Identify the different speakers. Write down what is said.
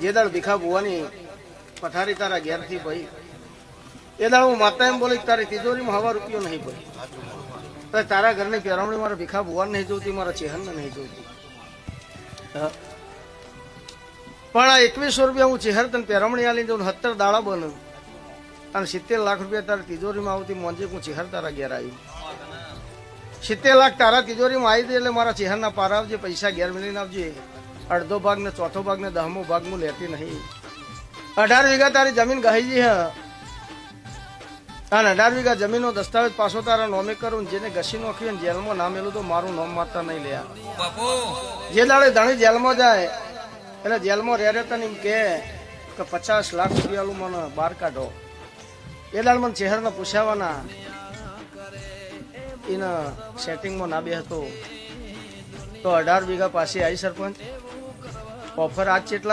Speaker 1: જે દાળ ભીખા ભુવાની પથારી તારા ઘેરથી ભાઈ એ દાળ હું માતા એમ બોલી તારી તિજોરીમાં હવા રૂપિયો નહીં ભાઈ, તારા ઘરની પેરામણી મારા ભીખા ભુવાન નહીં જોતી, મારા ચેહનને નહીં જોતી. પણ આ 2100 રૂપિયા હું ચેહર તને પેરામણી આલી દઉં, 70 દાડા બન અને 70 લાખ રૂપિયા તારી તિજોરીમાં આવતી મોંજે હું ચેહર તારા ઘેર આવ્યું. 70 લાખ તારા તિજોરીમાં આવી દે એટલે મારા ચેહરના પાર આવજે, પૈસા ઘેર મેળવીને આવજે. અડધો ભાગ ને ચોથો ભાગ ને 10મો ભાગ હું લેતી નહીં. 18 વીઘા તારી જમીન ગહાઈ હે અને 18 વીઘા જમીનનો દસ્તાવેજ પાછો તારા નોમે કરું. જેને ઘસી નોખ્યું જેલમાં ના મેલું તો મારું નામ મારતા નહીં લે. જે દાડે ધણી જેલમાં જાય એટલે જેલમાં રહે તને એમ કે 50 લાખ રૂપિયા મને બહાર કાઢો. એ દાડ મને ચહેરને પૂછાવાના એના સેટિંગમાં ના બે હતો તો 18 વીઘા પાછી આવી સરપંચ ઓફર આજ કેટલા